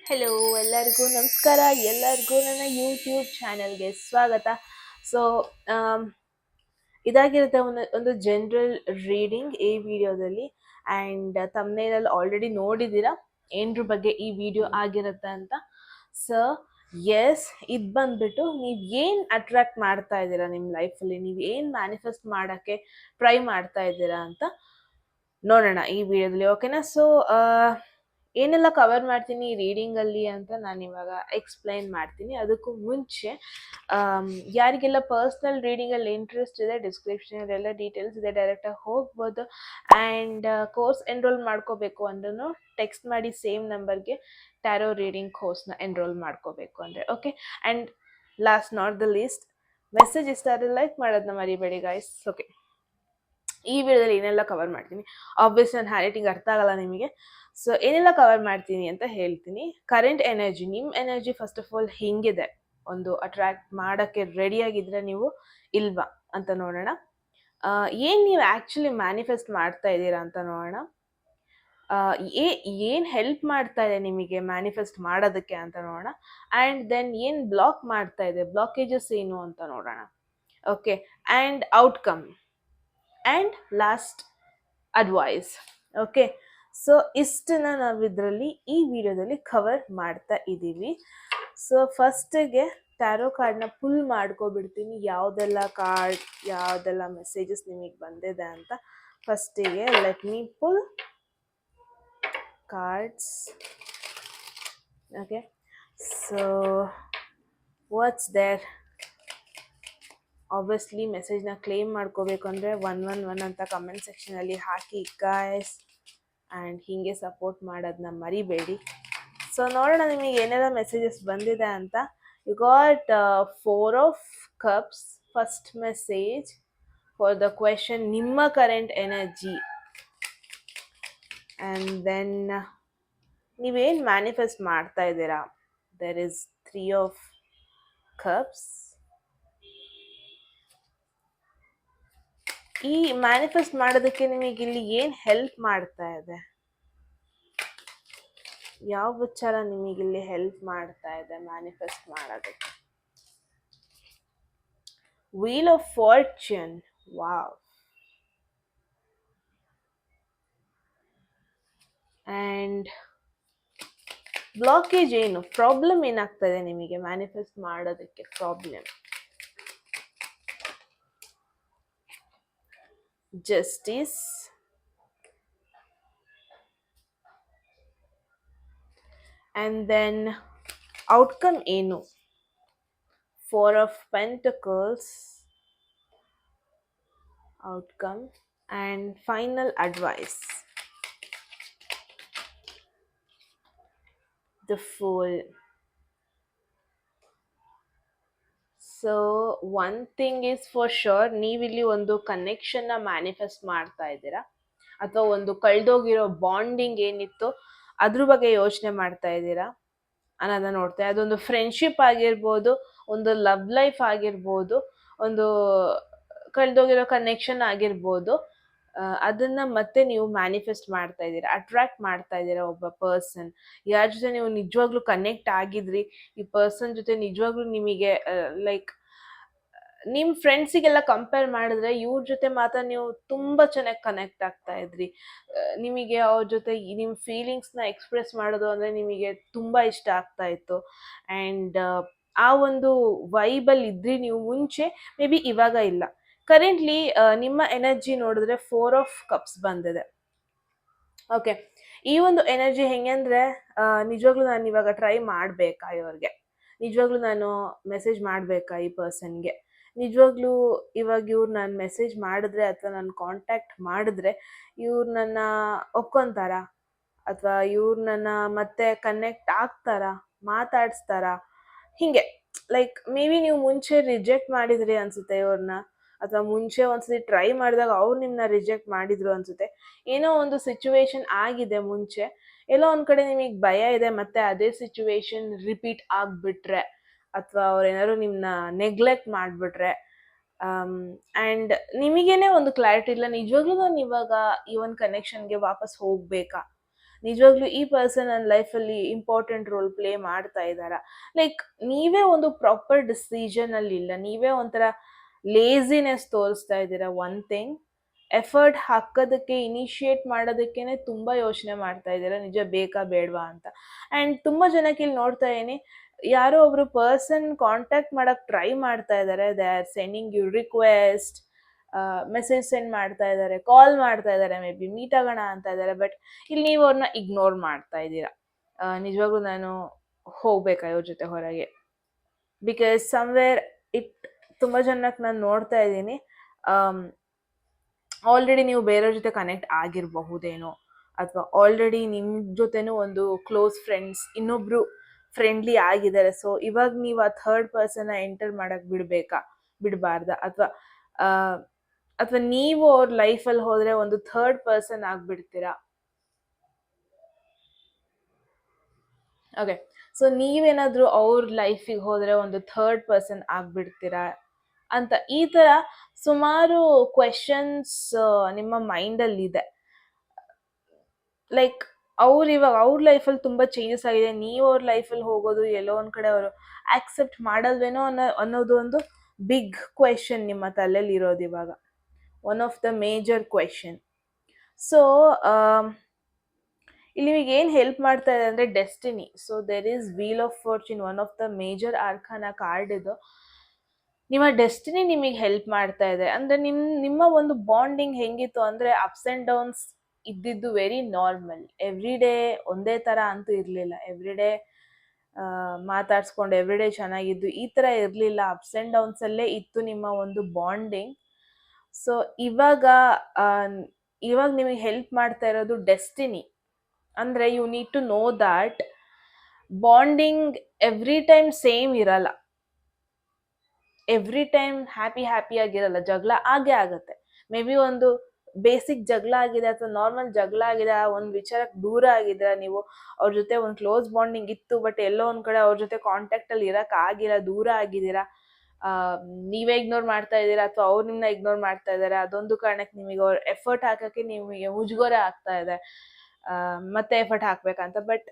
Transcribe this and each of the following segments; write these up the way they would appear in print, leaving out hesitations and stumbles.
Hello ಎಲ್ಲರಿಗೂ ನಮಸ್ಕಾರ. ಎಲ್ಲರಿಗೂ ನನ್ನ ಯೂಟ್ಯೂಬ್ ಚಾನಲ್ಗೆ ಸ್ವಾಗತ. ಸೊ ಇದಾಗಿರುತ್ತೆ ಒಂದು ಜನರಲ್ ರೀಡಿಂಗ್ ಈ ವಿಡಿಯೋದಲ್ಲಿ. ಆ್ಯಂಡ್ ತಮ್ಮನೇಲಲ್ಲಿ ಆಲ್ರೆಡಿ ನೋಡಿದ್ದೀರಾ ಏನರ ಬಗ್ಗೆ ಈ ವಿಡಿಯೋ ಆಗಿರುತ್ತೆ ಅಂತ. ಸೊ ಎಸ್, ಇದು ಬಂದ್ಬಿಟ್ಟು ನೀವು ಏನು ಅಟ್ರಾಕ್ಟ್ ಮಾಡ್ತಾ ಇದ್ದೀರಾ ನಿಮ್ಮ ಲೈಫಲ್ಲಿ, ನೀವು ಏನು ಮ್ಯಾನಿಫೆಸ್ಟ್ ಮಾಡೋಕ್ಕೆ ಟ್ರೈ ಮಾಡ್ತಾ ಇದ್ದೀರಾ ಅಂತ ನೋಡೋಣ ಈ ವಿಡಿಯೋದಲ್ಲಿ. ಓಕೆನಾ? ಸೊ ಏನೆಲ್ಲ ಕವರ್ ಮಾಡ್ತೀನಿ ಈ ರೀಡಿಂಗಲ್ಲಿ ಅಂತ ನಾನು ಇವಾಗ ಎಕ್ಸ್ಪ್ಲೈನ್ ಮಾಡ್ತೀನಿ. ಅದಕ್ಕೂ ಮುಂಚೆ ಯಾರಿಗೆಲ್ಲ ಪರ್ಸ್ನಲ್ ರೀಡಿಂಗಲ್ಲಿ ಇಂಟ್ರೆಸ್ಟ್ ಇದೆ, ಡಿಸ್ಕ್ರಿಪ್ಷನಲ್ಲಿ ಎಲ್ಲ ಡೀಟೇಲ್ಸ್ ಇದೆ, ಡೈರೆಕ್ಟಾಗಿ ಹೋಗ್ಬೋದು. ಆ್ಯಂಡ್ ಕೋರ್ಸ್ ಎನ್ರೋಲ್ ಮಾಡ್ಕೋಬೇಕು ಅಂದ್ರೂ ಟೆಕ್ಸ್ಟ್ ಮಾಡಿ ಸೇಮ್ ನಂಬರ್ಗೆ ಟ್ಯಾರೋ ರೀಡಿಂಗ್ ಕೋರ್ಸ್ನ ಎನ್ರೋಲ್ ಮಾಡ್ಕೋಬೇಕು ಅಂದರೆ. Okay. And last not the least, message ಇಷ್ಟ ಆದರೆ ಲೈಕ್ ಮಾಡೋದನ್ನ ಮರಿಬೇಡಿ ಗಾಯ್ಸ್. ಓಕೆ, ಈ ವಿಡಿಯೋದಲ್ಲಿ ಏನೆಲ್ಲ ಕವರ್ ಮಾಡ್ತೀನಿ, ಆಬ್ವಿಯಸ್ ನನ್ನ ಹ್ಯಾಂಡ್ ರೈಟಿಂಗ್ ಅರ್ಥ ಆಗಲ್ಲ ನಿಮಗೆ. ಸೊ ಏನೆಲ್ಲ ಕವರ್ ಮಾಡ್ತೀನಿ ಅಂತ ಹೇಳ್ತೀನಿ. ಕರೆಂಟ್ ಎನರ್ಜಿ, ನಿಮ್ಮ ಎನರ್ಜಿ ಫಸ್ಟ್ ಆಫ್ ಆಲ್ ಹಿಂಗಿದೆ, ಒಂದು ಅಟ್ರಾಕ್ಟ್ ಮಾಡೋಕ್ಕೆ ರೆಡಿಯಾಗಿದ್ರೆ ನೀವು ಇಲ್ವಾ ಅಂತ ನೋಡೋಣ. ಏನು ನೀವು ಆ್ಯಕ್ಚುಲಿ ಮ್ಯಾನಿಫೆಸ್ಟ್ ಮಾಡ್ತಾ ಇದ್ದೀರಾ ಅಂತ ನೋಡೋಣ. ಏನು ಹೆಲ್ಪ್ ಮಾಡ್ತಾ ಇದೆ ನಿಮಗೆ ಮ್ಯಾನಿಫೆಸ್ಟ್ ಮಾಡೋದಕ್ಕೆ ಅಂತ ನೋಡೋಣ. ಆ್ಯಂಡ್ ದೆನ್ ಏನು ಬ್ಲಾಕ್ ಮಾಡ್ತಾ ಇದೆ, ಬ್ಲಾಕೇಜಸ್ ಏನು ಅಂತ ನೋಡೋಣ. Okay. And outcome and last advice. Okay. So ಇಷ್ಟನ್ನ ನಾವು ಇದರಲ್ಲಿ ಈ ವಿಡಿಯೋದಲ್ಲಿ ಕವರ್ ಮಾಡ್ತಾ ಇದ್ದೀವಿ. ಸೊ ಫಸ್ಟಿಗೆ ಟ್ಯಾರೋ ಕಾರ್ಡ್ನ ಪುಲ್ ಮಾಡ್ಕೊಬಿಡ್ತೀನಿ, ಯಾವುದೆಲ್ಲ ಮೆಸೇಜಸ್ ನಿಮಗೆ ಬಂದಿದೆ ಅಂತ. ಫಸ್ಟಿಗೆ let me pull cards. Okay. So what's there? Obviously ಮೆಸೇಜ್ನ ಕ್ಲೇಮ್ ಮಾಡ್ಕೋಬೇಕು ಅಂದರೆ 111 ಅಂತ ಕಮೆಂಟ್ ಸೆಕ್ಷನಲ್ಲಿ ಹಾಕಿ ಗಾಯ್ಸ್. ಆ್ಯಂಡ್ ಹೀಗೆ ಸಪೋರ್ಟ್ ಮಾಡೋದನ್ನ ಮರಿಬೇಡಿ. ಸೊ ನೋಡೋಣ ನಿಮಗೆ ಏನೆಲ್ಲ ಮೆಸೇಜಸ್ ಬಂದಿದೆ ಅಂತ. You got 4 of cups. First message for the question ನಿಮ್ಮ ಕರೆಂಟ್ ಎನರ್ಜಿ. ಆ್ಯಂಡ್ ದೆನ್ ನೀವೇನು ಮ್ಯಾನಿಫೆಸ್ಟ್ ಮಾಡ್ತಾ ಇದ್ದೀರಾ, ದೇರ್ ಇಸ್ 3 ಆಫ್ ಕಪ್ಸ್. ಈ ಮ್ಯಾನಿಫೆಸ್ಟ್ ಮಾಡೋದಕ್ಕೆ ನಿಮಗೆ ಇಲ್ಲಿ ಏನು ಹೆಲ್ಪ್ ಮಾಡ್ತಾ ಇದೆ, ಯಾವ ವಿಚಾರ ನಿಮಗಿಲ್ಲಿ ಹೆಲ್ಪ್ ಮಾಡ್ತಾ ಇದೆ ಮ್ಯಾನಿಫೆಸ್ಟ್ ಮಾಡೋದಕ್ಕೆ? Wheel of fortune. Wow. And blockage ಏನು, ಪ್ರಾಬ್ಲಮ್ ಏನಾಗ್ತದೆ ನಿಮಗೆ ಮ್ಯಾನಿಫೆಸ್ಟ್ ಮಾಡೋದಕ್ಕೆ? Problem. Justice. And then outcome ಏನು? 4 of pentacles. Outcome. And final advice, the fool. So one thing is for sure, ನೀವಿಲ್ಲಿ ಒಂದು ಕನೆಕ್ಷನ್ನ ಮ್ಯಾನಿಫೆಸ್ಟ್ ಮಾಡ್ತಾ ಇದ್ದೀರಾ, ಅಥವಾ ಒಂದು ಕಳೆದೋಗಿರೋ ಬಾಂಡಿಂಗ್ ಏನಿತ್ತು ಅದ್ರ ಬಗ್ಗೆ ಯೋಚನೆ ಮಾಡ್ತಾ ಇದ್ದೀರಾ ಅನ್ನೋದನ್ನ ನೋಡ್ತಾ. ಅದೊಂದು ಫ್ರೆಂಡ್ಶಿಪ್ ಆಗಿರ್ಬೋದು, ಒಂದು ಲವ್ ಲೈಫ್ ಆಗಿರ್ಬೋದು, ಒಂದು ಕಳೆದೋಗಿರೋ ಕನೆಕ್ಷನ್ ಆಗಿರ್ಬೋದು. ಅದನ್ನ ಮತ್ತೆ ನೀವು ಮ್ಯಾನಿಫೆಸ್ಟ್ ಮಾಡ್ತಾ ಇದ್ದೀರಾ, ಅಟ್ರಾಕ್ಟ್ ಮಾಡ್ತಾ ಇದ್ದೀರಾ ಒಬ್ಬ ಪರ್ಸನ್. ಯಾರ ಜೊತೆ ನೀವು ನಿಜವಾಗ್ಲೂ ಕನೆಕ್ಟ್ ಆಗಿದ್ರಿ, ಈ ಪರ್ಸನ್ ಜೊತೆ ನಿಜವಾಗ್ಲೂ ನಿಮಗೆ ಲೈಕ್ ನಿಮ್ಮ ಫ್ರೆಂಡ್ಸಿಗೆಲ್ಲ ಕಂಪೇರ್ ಮಾಡಿದ್ರೆ ಇವ್ರ ಜೊತೆ ಮಾತ್ರ ನೀವು ತುಂಬ ಚೆನ್ನಾಗಿ ಕನೆಕ್ಟ್ ಆಗ್ತಾ ಇದ್ರಿ. ನಿಮಗೆ ಅವ್ರ ಜೊತೆ ನಿಮ್ಮ ಫೀಲಿಂಗ್ಸ್ನ ಎಕ್ಸ್ಪ್ರೆಸ್ ಮಾಡೋದು ಅಂದರೆ ನಿಮಗೆ ತುಂಬ ಇಷ್ಟ ಆಗ್ತಾ ಇತ್ತು. ಆ್ಯಂಡ್ ಆ ಒಂದು ವೈಬಲ್ಲಿ ಇದ್ರಿ ನೀವು ಮುಂಚೆ, ಮೇ ಬಿ ಇವಾಗ ಇಲ್ಲ. ಕರೆಂಟ್ಲಿ ನಿಮ್ಮ ಎನರ್ಜಿ ನೋಡಿದ್ರೆ 4 ಆಫ್ ಕಪ್ಸ್ ಬಂದಿದೆ. ಓಕೆ. ಈ ಒಂದು ಎನರ್ಜಿ ಹೆಂಗೆ ಅಂದರೆ, ನಿಜವಾಗ್ಲೂ ನಾನು ಇವಾಗ ಟ್ರೈ ಮಾಡಬೇಕಾ ಇವ್ರಿಗೆ, ನಿಜವಾಗ್ಲೂ ನಾನು ಮೆಸೇಜ್ ಮಾಡಬೇಕಾ ಈ ಪರ್ಸನ್ಗೆ, ನಿಜವಾಗ್ಲೂ ಇವಾಗ ಇವ್ರು ನಾನು ಮೆಸೇಜ್ ಮಾಡಿದ್ರೆ ಅಥವಾ ನಾನು ಕಾಂಟ್ಯಾಕ್ಟ್ ಮಾಡಿದ್ರೆ ಇವ್ರು ನನ್ನ ಒಪ್ಕೊತಾರಾ, ಅಥವಾ ಇವ್ರು ನನ್ನ ಮತ್ತೆ ಕನೆಕ್ಟ್ ಆಗ್ತಾರಾ, ಮಾತಾಡಿಸ್ತಾರಾ, ಹೀಗೆ. ಲೈಕ್ ಮೇ ಬಿ ನೀವು ಮುಂಚೆ ರಿಜೆಕ್ಟ್ ಮಾಡಿದ್ರಿ ಅನಿಸುತ್ತೆ ಇವ್ರನ್ನ, ಅಥವಾ ಮುಂಚೆ ಒಂದ್ಸತಿ ಟ್ರೈ ಮಾಡಿದಾಗ ಅವ್ರು ನಿಮ್ಮನ್ನ ರಿಜೆಕ್ಟ್ ಮಾಡಿದ್ರು ಅನಿಸುತ್ತೆ. ಏನೋ ಒಂದು ಸಿಚುವೇಶನ್ ಆಗಿದೆ ಮುಂಚೆ, ಎಲ್ಲೋ ಒಂದು ಕಡೆ ನಿಮಗೆ ಭಯ ಇದೆ ಮತ್ತೆ ಅದೇ ಸಿಚುವೇಶನ್ ರಿಪೀಟ್ ಆಗಿಬಿಟ್ರೆ, ಅಥವಾ ಅವ್ರೇನಾದ್ರು ನಿಮ್ಮನ್ನ ನೆಗ್ಲೆಕ್ಟ್ ಮಾಡಿಬಿಟ್ರೆ. ಆ್ಯಂಡ್ ನಿಮಗೇನೆ ಒಂದು ಕ್ಲಾರಿಟಿ ಇಲ್ಲ, ನಿಜವಾಗ್ಲೂ ನಾನು ಇವಾಗ ಈ ಒಂದು ಕನೆಕ್ಷನ್ಗೆ ವಾಪಸ್ ಹೋಗಬೇಕಾ, ನಿಜವಾಗ್ಲೂ ಈ ಪರ್ಸನ್ ನನ್ನ ಲೈಫಲ್ಲಿ ಇಂಪಾರ್ಟೆಂಟ್ ರೋಲ್ ಪ್ಲೇ ಮಾಡ್ತಾ ಇದ್ದಾರಾ? ಲೈಕ್ ನೀವೇ ಒಂದು ಪ್ರಾಪರ್ ಡಿಸಿಷನ್ ಅಲ್ಲಿ ಇಲ್ಲ, ನೀವೇ ಒಂಥರ ಲೇಸಿನೆಸ್ ತೋರಿಸ್ತಾ ಇದ್ದೀರಾ. ಒನ್ ಥಿಂಗ್, ಎಫರ್ಟ್ ಹಾಕೋದಕ್ಕೆ ಇನಿಷಿಯೇಟ್ ಮಾಡೋದಕ್ಕೇನೆ ತುಂಬ ಯೋಚನೆ ಮಾಡ್ತಾ ಇದ್ದೀರಾ, ನಿಜ ಬೇಕಾ ಬೇಡವಾ ಅಂತ. ಆ್ಯಂಡ್ ತುಂಬ ಜನಕ್ಕೆ ಇಲ್ಲಿ ನೋಡ್ತಾ ಇದೀನಿ, ಯಾರೋ ಒಬ್ರು ಪರ್ಸನ್ ಕಾಂಟ್ಯಾಕ್ಟ್ ಮಾಡಕ್ ಟ್ರೈ ಮಾಡ್ತಾ ಇದ್ದಾರೆ, they are sending you request, message send ಮಾಡ್ತಾ ಇದ್ದಾರೆ, ಕಾಲ್ ಮಾಡ್ತಾ ಇದ್ದಾರೆ, ಮೇ ಬಿ ಮೀಟ್ ಆಗೋಣ ಅಂತ ಇದ್ದಾರೆ. ಬಟ್ ಇಲ್ಲಿ ನೀವು ಅವ್ರನ್ನ ಇಗ್ನೋರ್ ಮಾಡ್ತಾ ಇದ್ದೀರಾ. ನಿಜವಾಗ್ಲೂ ನಾನು ಹೋಗ್ಬೇಕಾ ಇವ್ರ ಜೊತೆ ಹೊರಗೆ? ಬಿಕಾಸ್ ಸಮ್ವೇರ್ ಇಟ್ ತುಂಬ ಜನಕ್ಕೆ ನಾನು ನೋಡ್ತಾ ಇದ್ದೀನಿ, ಆಲ್ರೆಡಿ ನೀವು ಬೇರೆಯವ್ರ ಜೊತೆ ಕನೆಕ್ಟ್ ಆಗಿರಬಹುದೇನೋ, ಅಥವಾ ಆಲ್ರೆಡಿ ನಿಮ್ಮ ಜೊತೆನೂ ಒಂದು ಕ್ಲೋಸ್ ಫ್ರೆಂಡ್ಸ್ ಇನ್ನೊಬ್ರು ಫ್ರೆಂಡ್ಲಿ ಆಗಿದ್ದಾರೆ. ಸೊ ಇವಾಗ ನೀವು ಆ ಥರ್ಡ್ ಪರ್ಸನ್ನ ಎಂಟರ್ ಮಾಡಕ್ ಬಿಡಬಾರ್ದ? ಅಥವಾ ನೀವು ಅವ್ರ ಲೈಫಲ್ಲಿ ಹೋದ್ರೆ ಒಂದು ಥರ್ಡ್ ಪರ್ಸನ್ ಆಗ್ಬಿಡ್ತೀರಾ? ಓಕೆ, ಸೊ ನೀವೇನಾದ್ರೂ ಅವ್ರ ಲೈಫಿಗೆ ಹೋದ್ರೆ ಒಂದು ಥರ್ಡ್ ಪರ್ಸನ್ ಆಗ್ಬಿಡ್ತೀರಾ ಅಂತ ಈ ತರ ಸುಮಾರು ಕ್ವೆಶನ್ಸ್ ನಿಮ್ಮ ಮೈಂಡಲ್ಲಿ ಇದೆ. ಲೈಕ್ ಅವ್ರು ಇವಾಗ ಅವ್ರ ಲೈಫಲ್ಲಿ ತುಂಬ ಚೇಂಜಸ್ ಆಗಿದೆ, ನೀವು ಅವ್ರ ಲೈಫಲ್ಲಿ ಹೋಗೋದು ಎಲ್ಲೋ ಒಂದು ಕಡೆ ಅವರು ಆಕ್ಸೆಪ್ಟ್ ಮಾಡಲ್ವೇನೋ ಅನ್ನೋದು ಒಂದು ಬಿಗ್ ಕ್ವೆಶನ್ ನಿಮ್ಮ ತಲೆಯಲ್ಲಿ ಇರೋದು ಇವಾಗ, one of the major question. So ಇಲ್ಲಿ ನಿಮಗೆ ಏನು ಹೆಲ್ಪ್ ಮಾಡ್ತಾ ಇದೆ ಅಂದರೆ destiny. So there is wheel of fortune, one of the major arcana card ಇದು. ನಿಮ್ಮ ಡೆಸ್ಟಿನಿ ನಿಮಗೆ ಹೆಲ್ಪ್ ಮಾಡ್ತಾ ಇದೆ. ಅಂದರೆ ನಿಮ್ಮ ಒಂದು ಬಾಂಡಿಂಗ್ ಹೆಂಗಿತ್ತು ಅಂದರೆ ಅಪ್ಸ್ ಆ್ಯಂಡ್ ಡೌನ್ಸ್ ಇದ್ದಿದ್ದು ವೆರಿ ನಾರ್ಮಲ್. ಎವ್ರಿ ಡೇ ಒಂದೇ ಥರ ಅಂತೂ ಇರಲಿಲ್ಲ. ಎವ್ರಿ ಡೇ ಮಾತಾಡ್ಸ್ಕೊಂಡು ಎವ್ರಿ ಡೇ ಚೆನ್ನಾಗಿದ್ದು ಈ ಥರ ಇರಲಿಲ್ಲ. ಅಪ್ಸ್ ಆ್ಯಂಡ್ ಡೌನ್ಸಲ್ಲೇ ಇತ್ತು ನಿಮ್ಮ ಒಂದು ಬಾಂಡಿಂಗ್. ಸೊ ಇವಾಗ ನಿಮಗೆ ಹೆಲ್ಪ್ ಮಾಡ್ತಾ ಇರೋದು ಡೆಸ್ಟಿನಿ. ಅಂದರೆ you need to know that bonding every time same ಇರಲ್ಲ, ಎವ್ರಿ ಟೈಮ್ ಹ್ಯಾಪಿಯಾಗಿರಲ್ಲ. ಜಗಳ ಆಗೇ ಆಗುತ್ತೆ. ಮೇ ಬಿ ಒಂದು ಬೇಸಿಕ್ ಜಗಳ ಆಗಿದೆ ಅಥವಾ ನಾರ್ಮಲ್ ಜಗಳ ಆಗಿದೆ, ಒಂದು ವಿಚಾರಕ್ಕೆ ದೂರ ಆಗಿದ್ದೀರಾ ನೀವು, ಅವ್ರ ಜೊತೆ ಒಂದು ಕ್ಲೋಸ್ ಬಾಂಡಿಂಗ್ ಇತ್ತು, ಬಟ್ ಎಲ್ಲೋ ಒಂದು ಕಡೆ ಅವ್ರ ಜೊತೆ ಕಾಂಟ್ಯಾಕ್ಟಲ್ಲಿ ಇರೋಕ್ಕಾಗಿಲ್ಲ, ದೂರ ಆಗಿದ್ದೀರಾ, ನೀವೇ ಇಗ್ನೋರ್ ಮಾಡ್ತಾ ಇದ್ದೀರಾ ಅಥವಾ ಅವ್ರು ನಿಮ್ಮನ್ನ ಇಗ್ನೋರ್ ಮಾಡ್ತಾ ಇದ್ದಾರೆ. ಅದೊಂದು ಕಾರಣಕ್ಕೆ ನಿಮಗೆ ಅವ್ರ ಎಫರ್ಟ್ ಹಾಕೋಕ್ಕೆ ನಿಮಗೆ ಮುಜುಗರ ಆಗ್ತಾ ಇದೆ, ಮತ್ತೆ ಎಫರ್ಟ್ ಹಾಕ್ಬೇಕಂತ. ಬಟ್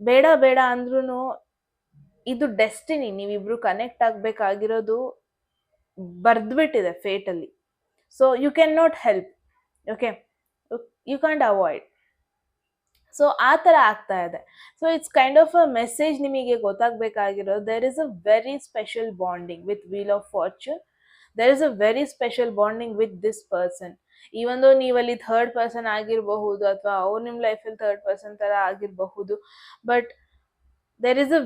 ಬೇಡ ಅಂದ್ರೂ ಇದು ಡೆಸ್ಟಿನಿ. ನೀವಿಬ್ರು ಕನೆಕ್ಟ್ ಆಗಬೇಕಾಗಿರೋದು ಬರ್ದ್ಬಿಟ್ಟಿದೆ ಫೇಟಲ್ಲಿ. So you cannot help, okay, you can't avoid. So ಆ ಥರ ಆಗ್ತಾ ಇದೆ. So it's kind of a message ನಿಮಗೆ ಗೊತ್ತಾಗಬೇಕಾಗಿರೋದು, there is a very special bonding with wheel of fortune. There is a very special bonding with this person. Even ನೀವಲ್ಲಿ third person ಆಗಿರಬಹುದು ಅಥವಾ ಅವ್ರು ನಿಮ್ಮ ಲೈಫಲ್ಲಿ ಥರ್ಡ್ ಪರ್ಸನ್ ಥರ ಆಗಿರಬಹುದು, but there is a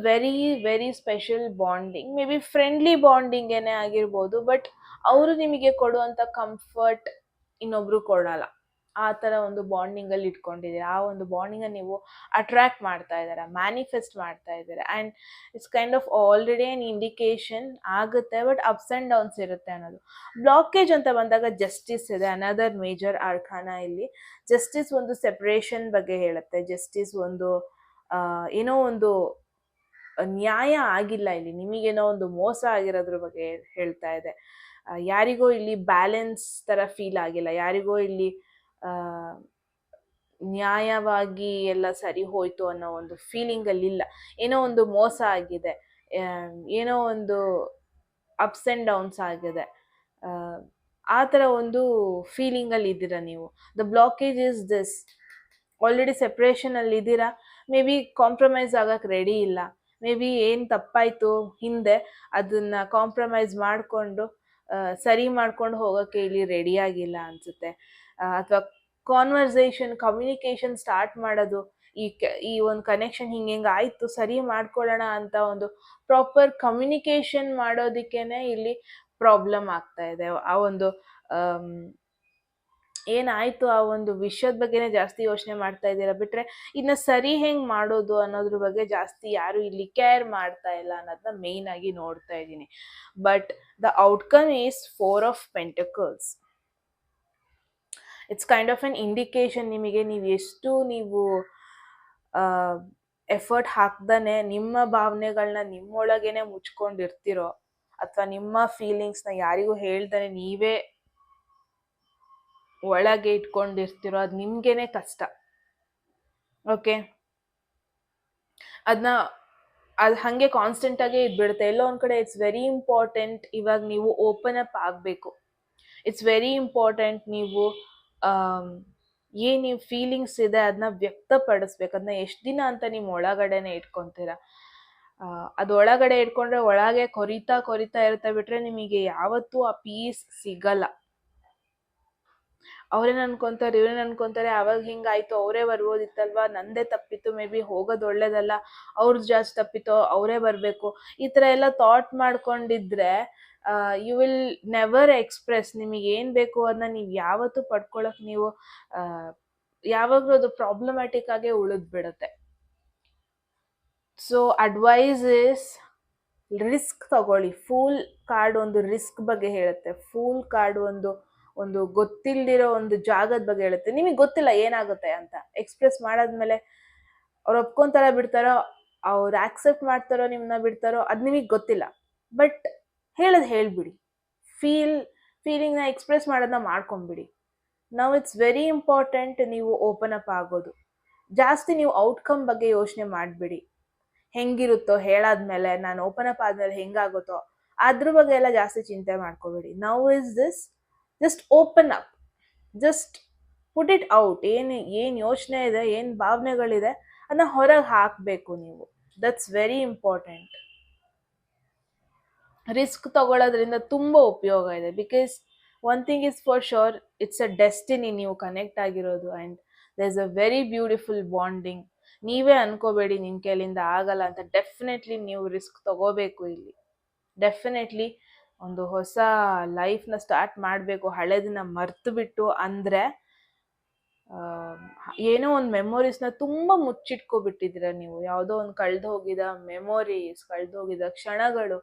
very special bonding. May be friendly bonding ಏನೇ ಆಗಿರ್ಬೋದು, ಬಟ್ ಅವರು ನಿಮಗೆ ಕೊಡುವಂಥ ಕಂಫರ್ಟ್ ಇನ್ನೊಬ್ರು ಕೊಡಲ್ಲ. ಆ ಥರ ಒಂದು ಬಾಂಡಿಂಗಲ್ಲಿ ಇಟ್ಕೊಂಡಿದ್ದೀರಾ. ಆ ಒಂದು ಬಾಂಡಿಂಗನ್ನು ನೀವು ಅಟ್ರ್ಯಾಕ್ಟ್ ಮಾಡ್ತಾ ಇದ್ದೀರಾ, ಮ್ಯಾನಿಫೆಸ್ಟ್ ಮಾಡ್ತಾ ಇದ್ದೀರಾ. And it's kind of already on indication ಆಗುತ್ತೆ, ಬಟ್ ಅಪ್ಸ್ ಆ್ಯಂಡ್ ಡೌನ್ಸ್ ಇರುತ್ತೆ ಅನ್ನೋದು. ಬ್ಲಾಕೇಜ್ ಅಂತ ಬಂದಾಗ ಜಸ್ಟಿಸ್ ಇದೆ, ಅನದರ್ ಮೇಜರ್ ಆರ್ಕಾನ. ಇಲ್ಲಿ ಜಸ್ಟಿಸ್ ಒಂದು ಸೆಪ್ರೇಷನ್ ಬಗ್ಗೆ ಹೇಳುತ್ತೆ. ಜಸ್ಟಿಸ್ ಒಂದು ಏನೋ ಒಂದು ನ್ಯಾಯ ಆಗಿಲ್ಲ, ಇಲ್ಲಿ ನಿಮಗೇನೋ ಒಂದು ಮೋಸ ಆಗಿರೋದ್ರ ಬಗ್ಗೆ ಹೇಳ್ತಾ ಇದೆ. ಯಾರಿಗೋ ಇಲ್ಲಿ ಬ್ಯಾಲೆನ್ಸ್ ಥರ ಫೀಲ್ ಆಗಿಲ್ಲ, ಯಾರಿಗೋ ಇಲ್ಲಿ ನ್ಯಾಯವಾಗಿ ಎಲ್ಲ ಸರಿ ಹೋಯ್ತು ಅನ್ನೋ ಒಂದು ಫೀಲಿಂಗಲ್ಲಿಲ್ಲ. ಏನೋ ಒಂದು ಮೋಸ ಆಗಿದೆ, ಏನೋ ಒಂದು ಅಪ್ಸ್ ಆ್ಯಂಡ್ ಡೌನ್ಸ್ ಆಗಿದೆ, ಆ ಥರ ಒಂದು ಫೀಲಿಂಗಲ್ಲಿ ಇದ್ದೀರಾ ನೀವು. The blockage is this, already ಸೆಪ್ರೇಷನಲ್ಲಿ ಇದ್ದೀರಾ. ಮೇ ಬಿ ಕಾಂಪ್ರಮೈಸ್ ಆಗಕ್ಕೆ ರೆಡಿ ಇಲ್ಲ. ಮೇ ಬಿ ಏನು ತಪ್ಪಾಯಿತು ಹಿಂದೆ ಅದನ್ನು ಕಾಂಪ್ರಮೈಸ್ ಮಾಡಿಕೊಂಡು ಸರಿ ಮಾಡ್ಕೊಂಡು ಹೋಗೋಕ್ಕೆ ಇಲ್ಲಿ ರೆಡಿಯಾಗಿಲ್ಲ ಅನಿಸುತ್ತೆ. ಅಥವಾ ಕಾನ್ವರ್ಸೇಷನ್, ಕಮ್ಯುನಿಕೇಷನ್ ಸ್ಟಾರ್ಟ್ ಮಾಡೋದು, ಈ ಒಂದು ಕನೆಕ್ಷನ್ ಹಿಂಗೆ ಆಯಿತು ಸರಿ ಮಾಡ್ಕೊಳ್ಳೋಣ ಅಂತ ಒಂದು ಪ್ರಾಪರ್ ಕಮ್ಯುನಿಕೇಷನ್ ಮಾಡೋದಕ್ಕೇನೆ ಇಲ್ಲಿ ಪ್ರಾಬ್ಲಮ್ ಆಗ್ತಾ ಇದೆ. ಆ ಒಂದು ಏನಾಯಿತು ಆ ಒಂದು ವಿಷಯದ ಬಗ್ಗೆನೇ ಜಾಸ್ತಿ ಯೋಚನೆ ಮಾಡ್ತಾ ಇದ್ದೀರಾ, ಬಿಟ್ಟರೆ ಇನ್ನು ಸರಿ ಹೆಂಗೆ ಮಾಡೋದು ಅನ್ನೋದ್ರ ಬಗ್ಗೆ ಜಾಸ್ತಿ ಯಾರು ಇಲ್ಲಿ ಕೇರ್ ಮಾಡ್ತಾ ಇಲ್ಲ ಅನ್ನೋದನ್ನ ಮೇಯ್ನ್ ಆಗಿ ನೋಡ್ತಾ ಇದ್ದೀನಿ. But the outcome is 4 of pentacles. It's kind of N indication ನಿಮಗೆ, ನೀವು ಎಫರ್ಟ್ ಹಾಕ್ದೇ ನಿಮ್ಮ ಭಾವನೆಗಳನ್ನ ನಿಮ್ಮೊಳಗೇನೆ ಮುಚ್ಕೊಂಡಿರ್ತೀರೋ, ಅಥವಾ ನಿಮ್ಮ ಫೀಲಿಂಗ್ಸ್ನ ಯಾರಿಗೂ ಹೇಳ್ದೇ ನೀವೇ ಒಳಗೆ ಇಟ್ಕೊಂಡಿರ್ತೀರೋ, ಅದು ನಿಮಗೇನೆ ಕಷ್ಟ. ಓಕೆ, ಅದನ್ನ ಅದು ಹಾಗೆ ಕಾನ್ಸ್ಟೆಂಟ್ ಆಗೇ ಇದ್ಬಿಡುತ್ತೆ. ಎಲ್ಲೋ ಒಂದ್ ಕಡೆ ಇಟ್ಸ್ ವೆರಿ ಇಂಪಾರ್ಟೆಂಟ್ ಇವಾಗ ನೀವು ಓಪನ್ ಅಪ್ ಆಗಬೇಕು. ಇಟ್ಸ್ ವೆರಿ ಇಂಪಾರ್ಟೆಂಟ್ ನೀವು ಏನ್ ನೀವು ಫೀಲಿಂಗ್ಸ್ ಇದೆ ಅದನ್ನ ವ್ಯಕ್ತಪಡಿಸ್ಬೇಕು. ಅದನ್ನ ಎಷ್ಟು ದಿನ ಅಂತ ನಿಮ್ಮ ಒಳಗಡೆನೆ ಇಟ್ಕೊಂತೀರ? ಅದು ಒಳಗಡೆ ಇಟ್ಕೊಂಡ್ರೆ ಒಳಗೆ ಕೊರಿತಾ ಕೊರಿತಾ ಇರುತ್ತೆ ಬಿಟ್ರೆ ನಿಮಗೆ ಯಾವತ್ತೂ ಆ ಪೀಸ್ ಸಿಗಲ್ಲ. ಅವ್ರೇನ್ ಅನ್ಕೊಂತಾರೆ, ಇವ್ರೇನ್ ಅನ್ಕೊಂತಾರೆ, ಅವಾಗ ಹಿಂಗಾಯ್ತು, ಅವರೇ ಬರ್ಬೋದಿತ್ತಲ್ವಾ, ನಂದೇ ತಪ್ಪಿತ್ತು, ಮೇ ಬಿ ಹೋಗೋದು ಒಳ್ಳೇದಲ್ಲ, ಅವ್ರದ್ದು ಜಾಸ್ತಿ ತಪ್ಪಿತ್ತು, ಅವರೇ ಬರಬೇಕು, ಈ ಥರ ಎಲ್ಲ ಥಾಟ್ ಮಾಡ್ಕೊಂಡಿದ್ರೆ ಯು ವಿಲ್ ನೆವರ್ ಎಕ್ಸ್ಪ್ರೆಸ್. ನಿಮಗೆ ಏನು ಬೇಕು ಅದನ್ನ ನೀವು ಯಾವತ್ತೂ ಪಡ್ಕೊಳಕ್ ನೀವು ಯಾವಾಗಲೂ ಅದು ಪ್ರಾಬ್ಲಮ್ಯಾಟಿಕ್ ಆಗೇ ಉಳಿದ್ಬಿಡುತ್ತೆ. ಸೊ ಅಡ್ವೈಸ್ ಇಸ್ ರಿಸ್ಕ್ ತಗೊಳ್ಳಿ. ಫೂಲ್ ಕಾರ್ಡ್ ಒಂದು ರಿಸ್ಕ್ ಬಗ್ಗೆ ಹೇಳುತ್ತೆ. ಫೂಲ್ ಕಾರ್ಡ್ ಒಂದು ಗೊತ್ತಿಲ್ದಿರೋ ಒಂದು ಜಾಗದ ಬಗ್ಗೆ ಹೇಳುತ್ತೆ. ನಿಮಗೆ ಗೊತ್ತಿಲ್ಲ ಏನಾಗುತ್ತೆ ಅಂತ. ಎಕ್ಸ್ಪ್ರೆಸ್ ಮಾಡಾದ್ಮೇಲೆ ಅವ್ರು ಒಪ್ಕೊಂತಾರೋ ಬಿಡ್ತಾರೋ, ಅವ್ರು ಆಕ್ಸೆಪ್ಟ್ ಮಾಡ್ತಾರೋ ನಿಮ್ಮನ್ನ ಬಿಡ್ತಾರೋ ಅದು ನಿಮಗೆ ಗೊತ್ತಿಲ್ಲ. ಬಟ್ ಹೇಳ್ಬಿಡಿ. ಫೀಲಿಂಗ್ನ ಎಕ್ಸ್ಪ್ರೆಸ್ ಮಾಡೋದನ್ನ ಮಾಡ್ಕೊಂಬಿಡಿ. ನಾವು ಇಟ್ಸ್ ವೆರಿ ಇಂಪಾರ್ಟೆಂಟ್ ನೀವು ಓಪನ್ ಅಪ್ ಆಗೋದು. ಜಾಸ್ತಿ ನೀವು ಔಟ್ಕಮ್ ಬಗ್ಗೆ ಯೋಚನೆ ಮಾಡಿಬಿಡಿ. ಹೆಂಗಿರುತ್ತೋ ಹೇಳಾದ್ಮೇಲೆ, ನಾನು ಓಪನ್ ಅಪ್ ಆದ್ಮೇಲೆ ಹೆಂಗಾಗುತ್ತೋ ಅದ್ರ ಬಗ್ಗೆ ಎಲ್ಲ ಜಾಸ್ತಿ ಚಿಂತೆ ಮಾಡ್ಕೋಬೇಡಿ. Now is this, just open up, just put it out. ಏನು ಯೋಚನೆ ಇದೆ, ಏನು ಭಾವನೆಗಳಿದೆ ಅದನ್ನ ಹೊರಗೆ ಹಾಕಬೇಕು ನೀವು. That's very important. ರಿಸ್ಕ್ ತಗೊಳ್ಳೋದ್ರಿಂದ ತುಂಬ ಉಪಯೋಗ ಇದೆ. Because one thing is for sure, it's a destiny ನೀವು ಕನೆಕ್ಟ್ ಆಗಿರೋದು. And there is a very beautiful bonding. ನೀವೇ ಅನ್ಕೋಬೇಡಿ ನಿನ್ನ ಕೈಲಿಂದ ಆಗಲ್ಲ ಅಂತ. ಡೆಫಿನೆಟ್ಲಿ ನೀವು ರಿಸ್ಕ್ ತಗೋಬೇಕು ಇಲ್ಲಿ. ಡೆಫಿನೆಟ್ಲಿ ಒಂದು ಹೊಸ ಲೈಫ್ನ ಸ್ಟಾರ್ಟ್ ಮಾಡಬೇಕು, ಹಳೆದನ್ನ ಮರ್ತು ಬಿಟ್ಟು. ಅಂದರೆ ಏನೋ ಒಂದು ಮೆಮೊರೀಸ್ನ ತುಂಬ ಮುಚ್ಚಿಟ್ಕೊಬಿಟ್ಟಿದ್ದೀರ ನೀವು. ಯಾವುದೋ ಒಂದು ಕಳೆದು ಹೋಗಿದ ಮೆಮೊರೀಸ್, ಕಳೆದು ಹೋಗಿದ ಕ್ಷಣಗಳು,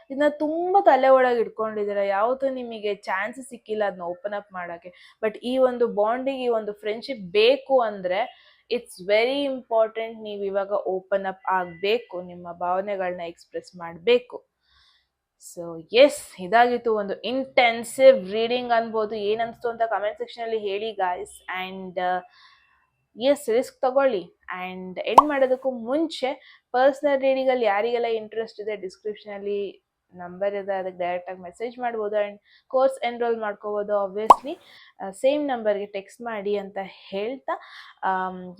ಇದನ್ನ ತುಂಬ ತಲೆ ಒಳಗೆ ಇಟ್ಕೊಂಡಿದ್ದೀರ. ಯಾವತ್ತೂ ನಿಮಗೆ ಚಾನ್ಸ್ ಸಿಕ್ಕಿಲ್ಲ ಅದನ್ನ ಓಪನ್ ಅಪ್ ಮಾಡೋಕ್ಕೆ. ಬಟ್ ಈ ಒಂದು ಬಾಂಡಿಗೆ, ಈ ಒಂದು ಫ್ರೆಂಡ್ಶಿಪ್ ಬೇಕು ಅಂದರೆ ಇಟ್ಸ್ ವೆರಿ ಇಂಪಾರ್ಟೆಂಟ್. ನೀವು ಇವಾಗ ಓಪನ್ ಅಪ್ ಆಗಬೇಕು, ನಿಮ್ಮ ಭಾವನೆಗಳನ್ನ ಎಕ್ಸ್ಪ್ರೆಸ್ ಮಾಡಬೇಕು. ಸೊ ಎಸ್, ಇದಾಗಿತ್ತು ಒಂದು ಇಂಟೆನ್ಸಿವ್ ರೀಡಿಂಗ್ ಅನ್ಬೋದು. ಏನನ್ನಿಸ್ತು ಅಂತ ಕಮೆಂಟ್ ಸೆಕ್ಷನಲ್ಲಿ ಹೇಳಿ ಗಾಯ್ಸ್. ಆ್ಯಂಡ್ ಎಸ್, ರಿಸ್ಕ್ ತಗೊಳ್ಳಿ. ಆ್ಯಂಡ್ ಎಂಡ್ ಮಾಡೋದಕ್ಕೂ ಮುಂಚೆ ಪರ್ಸ್ನಲ್ ರೀಡಿಂಗಲ್ಲಿ ಯಾರಿಗೆಲ್ಲ ಇಂಟ್ರೆಸ್ಟ್ ಇದೆ ಡಿಸ್ಕ್ರಿಪ್ಷನಲ್ಲಿ ನಂಬರ್ ಇದೆ, ಅದಕ್ಕೆ ಡೈರೆಕ್ಟಾಗಿ ಮೆಸೇಜ್ ಮಾಡ್ಬೋದು. ಆ್ಯಂಡ್ ಕೋರ್ಸ್ ಎನ್ರೋಲ್ ಮಾಡ್ಕೋಬೋದು. ಆಬ್ವಿಯಸ್ಲಿ ಸೇಮ್ ನಂಬರ್ಗೆ ಟೆಕ್ಸ್ಟ್ ಮಾಡಿ ಅಂತ ಹೇಳ್ತಾ,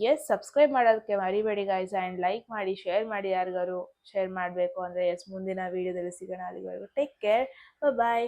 ಎಸ್, ಸಬ್ಸ್ಕ್ರೈಬ್ ಮಾಡೋದಕ್ಕೆ ಮರಿಬೇಡಿ ಗಾಯ್ಸ್. ಆ್ಯಂಡ್ ಲೈಕ್ ಮಾಡಿ, ಶೇರ್ ಮಾಡಿ. ಯಾರಿಗಾರು ಶೇರ್ ಮಾಡಬೇಕು ಅಂದರೆ ಎಸ್, ಮುಂದಿನ ವೀಡಿಯೋದಲ್ಲಿ ಸಿಗೋಣ. ಅಲ್ಲಿವರೆಗೂ ಟೇಕ್ ಕೇರ್, ಬಾಯ್.